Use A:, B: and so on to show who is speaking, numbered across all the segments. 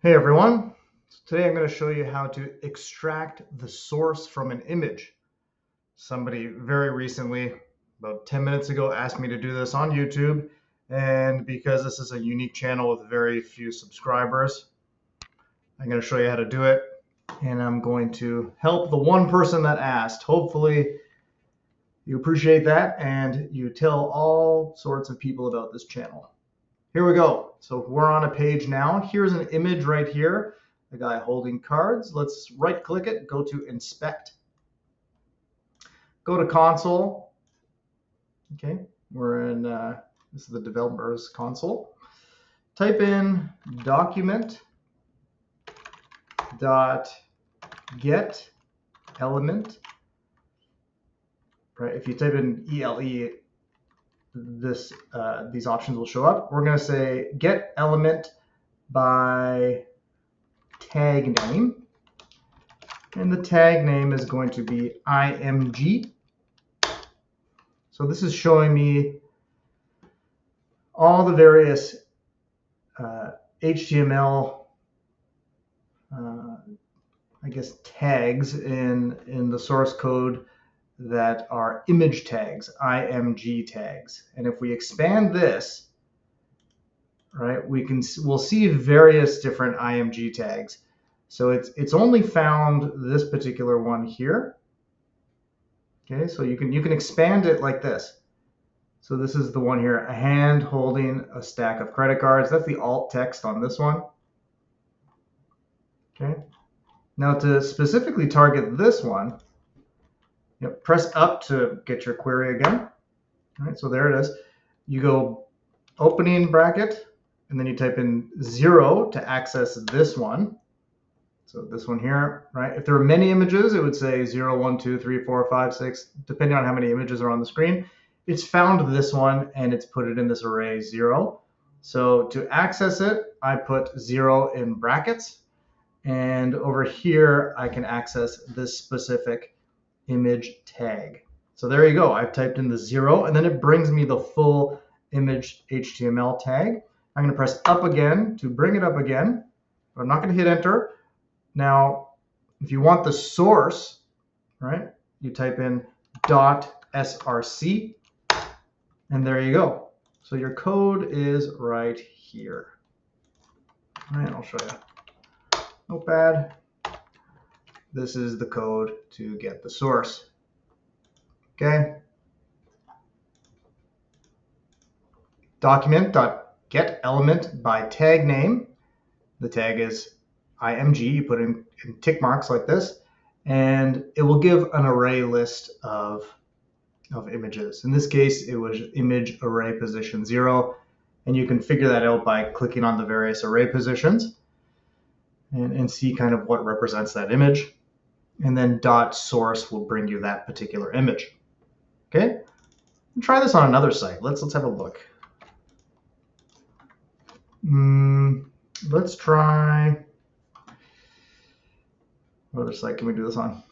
A: Hey everyone, today I'm going to show you how to extract the source from an image. Somebody very recently, about 10 minutes ago, asked me to do this on YouTube, and because this is a unique channel with very few subscribers, I'm going to show you how to do it, and I'm going to help the one person that asked. Hopefully you appreciate that and you tell all sorts of people about this channel. Here we go. So we're on a page now. Here's an image right here. A guy holding cards. Let's right click it, go to inspect. Go to console. Okay, we're in, this is the developer's console. Type in document.getElement. Right, if you type in ELE, these options will show up. We're going to say get element by tag name, and the tag name is going to be img. So this is showing me all the various HTML I guess tags in the source code that are image tags, img tags. And if we expand this, right, we'll see various different img tags. So it's only found this particular one here. Okay, so you can expand it like this. So this is the one here, a hand holding a stack of credit cards. That's the alt text on this one. Okay. Now to specifically target this one, press up to get your query again. All right, so there it is. You go opening bracket, and then you type in 0 to access this one. So this one here, right? If there are many images, it would say 0, 1, 2, 3, 4, 5, 6, depending on how many images are on the screen. It's found this one, and it's put it in this array 0. So to access it, I put 0 in brackets. And over here, I can access this specific image tag. So there you go. I've typed in the 0, and then it brings me the full image HTML tag. I'm going to press up again to bring it up again, but I'm not going to hit enter. Now, if you want the source, right, you type in .src, and there you go. So your code is right here. All right, I'll show you. Notepad. This is the code to get the source. Okay. Document.getElementsByTagName. The tag is img. You put in tick marks like this, and it will give an array list of images. In this case, it was image array position 0, and you can figure that out by clicking on the various array positions and see kind of what represents that image. And then .source will bring you that particular image. Okay, try this on another site. Let's have a look. Let's try. What other site can we do this on?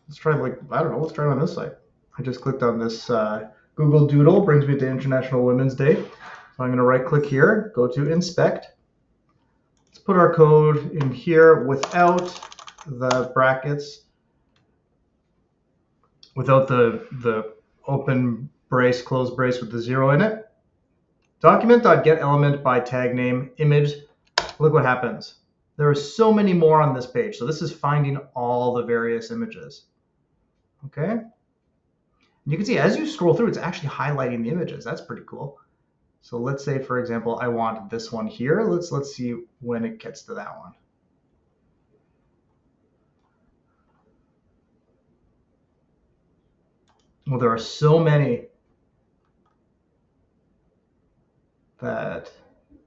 A: Let's try, like, I don't know, let's try it on this site. I just clicked on this Google Doodle, brings me to International Women's Day. So I'm going to right click here, go to inspect. Let's put our code in here without the brackets, without the open brace, close brace with the 0 in it. Document.getElementByTagName image. Look what happens. There are so many more on this page. So this is finding all the various images. Okay. And you can see as you scroll through, it's actually highlighting the images. That's pretty cool. So let's say, for example, I want this one here. Let's see when it gets to that one. Well, there are so many that,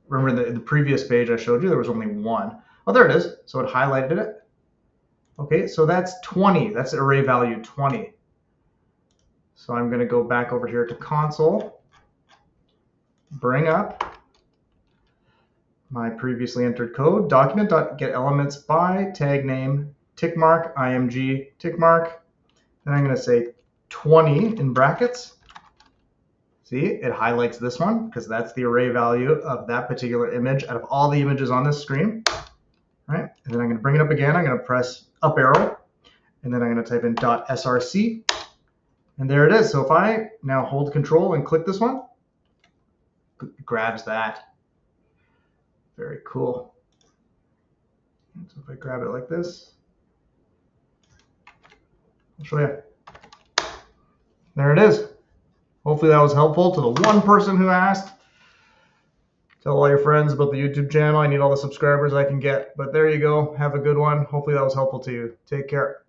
A: remember the previous page I showed you, there was only one. Oh, there it is. So it highlighted it. Okay, so that's 20. That's array value 20. So I'm going to go back over here to console, bring up my previously entered code, document.getElementsByTagName, tick mark, img, tick mark. Then I'm going to say 20 in brackets. See, it highlights this one because that's the array value of that particular image out of all the images on this screen. All right, and then I'm going to bring it up again. I'm going to press up arrow, and then I'm going to type in .src, and there it is. So if I now hold Control and click this one, it grabs that. Very cool. And so if I grab it like this, I'll show you. There it is. Hopefully that was helpful to the one person who asked. Tell all your friends about the YouTube channel. I need all the subscribers I can get. But there you go. Have a good one. Hopefully that was helpful to you. Take care.